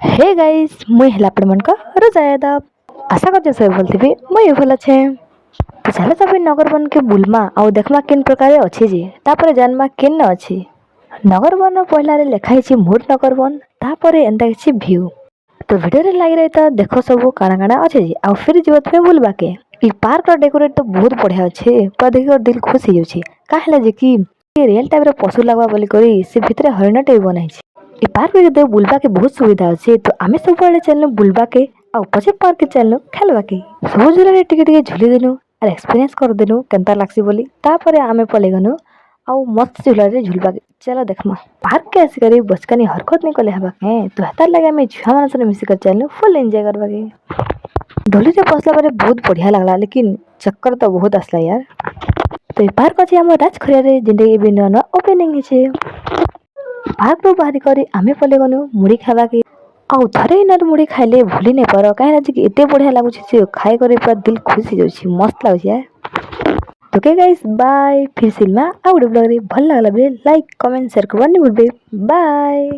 Hey guys मुई हला आपण मन का रोजा यादव आशा करते सब भल थिबे मुई भल अच्छे। तो चलो सब नगर वन के बुलमा आउ देखमा किन प्रकार अच्छी जे तापर जानमा किन अच्छी। नगर वन पहला रे लिखाई छी मूर नगर वन तापर एंदा किछि व्यू। तो वीडियो रे लागी रही तो देखो सब काना काना अच्छे जे आउ फिर जीवत में बुलबा के ई पार्क रो डेकोरेट तो बहुत बढ़िया अच्छे पर देखि दिल खुश हो जाउछि काहेला जे कि रियल टाइप रो पशु लागबा बोली करी से भितरे हरिण टे बनाई छी। ई पार्क में बुलबा के बहुत सुविधा अच्छे तो आमे सब वाले चलनु बुलबा के आ पछे पार्क के चलनु खेलबा के सब झूला टिके टिके झूली देनु और एक्सपीरियंस कर देनु केनता लागसी बोली तापर आमे पले गनु आ मस्त झूला रे झूलबा के चलो देखमा पार्क के आसी करी बचकानी हरकत नहीं कले हबा के तो हतार लगे आमे छुआ मन से मिसी कर चलनु फुल एंजॉय करबा के डोली रे बसला बारे बहुत बढ़िया लागला लेकिन चक्कर तो बहुत आसला यार। तो ई पार्क अछि हमर राजखरिया रे जिंदगी बिनन ओपनिंग हिचे पार्क रो बाहरी करी आमे पले गनु मुड़ी खावा के आउ थरे इनर मुड़ी खाइले भूली नहीं पारो काहे जे कि एते बढ़िया लागु छै खाइ करे पूरा दिल खुश हो जाउछि मस्त लागु छै। तो के गाइस बाय फिर सिलमा आउड ब्लॉग रे भल लागला बे लाइक कमेंट शेयर करबा नहीं भूलबे बाय।